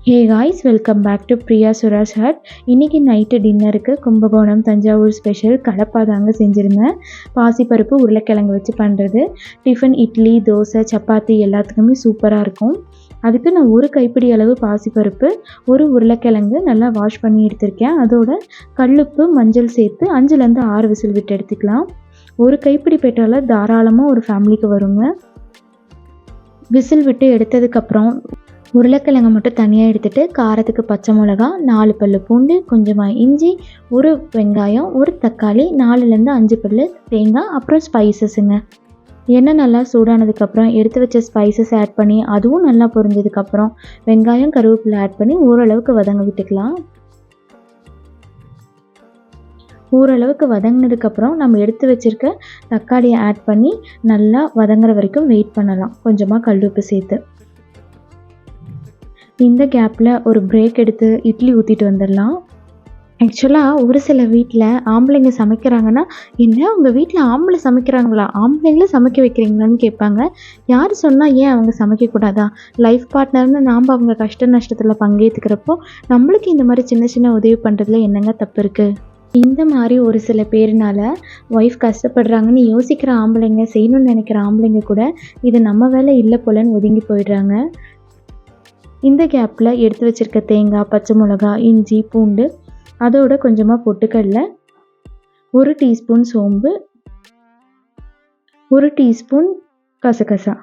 Hey guys, welcome back to Priya Sura's hut. இன்றைக்கி night டின்னருக்கு Kumbakonam Thanjavur special Kadapa தாங்க செஞ்சுருந்தேன். பாசிப்பருப்பு உருளைக்கிழங்கு வச்சு பண்ணுறது. டிஃபன் இட்லி, தோசை, சப்பாத்தி எல்லாத்துக்குமே சூப்பராக இருக்கும். அதுக்கு நான் ஒரு கைப்பிடி அளவு பாசிப்பருப்பு, ஒரு உருளைக்கிழங்கு நல்லா வாஷ் பண்ணி எடுத்திருக்கேன். அதோட கல்லுப்பு, மஞ்சள் சேர்த்து 5லேருந்து 6 விசில் விட்டு எடுத்துக்கலாம். ஒரு கைப்பிடி பெட்டால் தாராளமாக ஒரு ஃபேமிலிக்கு வருங்க. விசில் விட்டு எடுத்ததுக்கப்புறம் உருளைக்கிழங்கு மட்டும் தனியாக எடுத்துகிட்டு காரத்துக்கு பச்சை மிளகா, 4 பல் பூண்டு, கொஞ்சமாக இஞ்சி, ஒரு வெங்காயம், ஒரு தக்காளி, 4லேருந்து 5 பல் தேங்காய், அப்புறம் ஸ்பைசஸுங்க. எண்ணெய் நல்லா சூடானதுக்கப்புறம் எடுத்து வச்ச ஸ்பைசஸ் ஆட் பண்ணி அதுவும் நல்லா பொரிஞ்சதுக்கப்புறம் வெங்காயம், கருவேப்பிலை ஆட் பண்ணி ஓரளவுக்கு வதங்க விட்டுக்கலாம். ஓரளவுக்கு வதங்கினதுக்கப்புறம் நம்ம எடுத்து வச்சுருக்க தக்காளியை ஆட் பண்ணி நல்லா வதங்குற வரைக்கும் வெயிட் பண்ணலாம், கொஞ்சமாக கல்லுப்பு சேர்த்து. இந்த கேப்பில் ஒரு பிரேக் எடுத்து இட்லி ஊற்றிட்டு வந்துடலாம். ஆக்சுவலாக ஒரு சில வீட்டில் ஆம்பளைங்க சமைக்கிறாங்கன்னா, என்ன உங்கள் வீட்டில் ஆம்பளை சமைக்கிறாங்களா, ஆம்பளைங்கள சமைக்க வைக்கிறீங்களான்னு கேட்பாங்க. யார் சொன்னால் ஏன் அவங்க சமைக்கக்கூடாதா? லைஃப் பார்ட்னர்னு நாம் அவங்க கஷ்ட நஷ்டத்தில் பங்கேற்றுக்கிறப்போ நம்மளுக்கு இந்த மாதிரி சின்ன சின்ன உதவி பண்ணுறதுல என்னங்க தப்பு இருக்குது? இந்த மாதிரி ஒரு சில பேர்னால ஒய்ஃப் கஷ்டப்படுறாங்கன்னு யோசிக்கிற ஆம்பளைங்க, செய்யணும்னு நினைக்கிற ஆம்பளைங்க கூட இது நம்ம வேலை இல்லை போலன்னு ஒதுங்கி போயிடுறாங்க. இந்த கேப்பில் எடுத்து வச்சுருக்க தேங்காய், பச்சை மிளகா, இஞ்சி, பூண்டு, அதோட கொஞ்சமாக பொட்டுக்கடலை, 1 டீஸ்பூன் சோம்பு, 1 டீஸ்பூன் கசகசா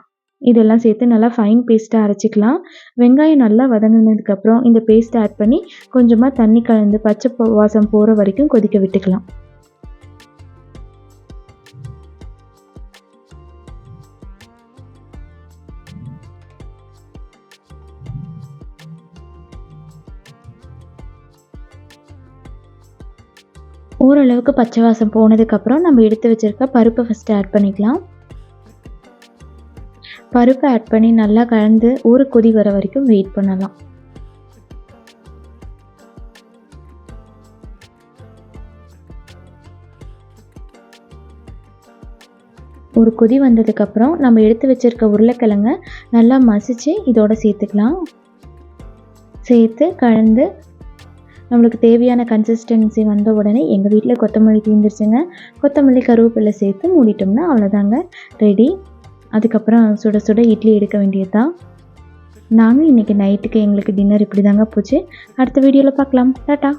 இதெல்லாம் சேர்த்து நல்லா ஃபைன் பேஸ்ட்டாக அரைச்சிக்கலாம். வெங்காயம் நல்லா வதங்கினதுக்கப்புறம் இந்த பேஸ்ட்டை ஆட் பண்ணி கொஞ்சமாக தண்ணி கலந்து பச்சை வாசம் போகிற வரைக்கும் கொதிக்க விட்டுக்கலாம். ஓரளவுக்கு பச்சை வாசம் போனதுக்கப்புறம் நம்ம எடுத்து வச்சுருக்க பருப்பை ஃபஸ்ட்டு ஆட் பண்ணிக்கலாம். பருப்பை ஆட் பண்ணி நல்லா கலந்து ஒரு கொதி வர வரைக்கும் வெயிட் பண்ணலாம். ஒரு கொதி வந்ததுக்கப்புறம் நம்ம எடுத்து வச்சுருக்க உருளைக்கிழங்கை நல்லா மசித்து இதோட சேர்த்துக்கலாம். சேர்த்து கலந்து நம்மளுக்கு தேவையான கன்சிஸ்டன்சி வந்த உடனே எங்கள் வீட்டில் கொத்தமல்லி தீர்ந்துருச்சுங்க. கொத்தமல்லி, கருவேப்பிலை சேர்த்து மூடிட்டோம்னா அவ்வளோதாங்க, ரெடி. அதுக்கப்புறம் சுட சுட இட்லி எடுக்க வேண்டியது தான். நாங்கள் இன்றைக்கி நைட்டுக்கு எங்களுக்கு டின்னர் இப்படி தாங்க போச்சு. அடுத்த வீடியோவில் பார்க்கலாம். டாட்டா.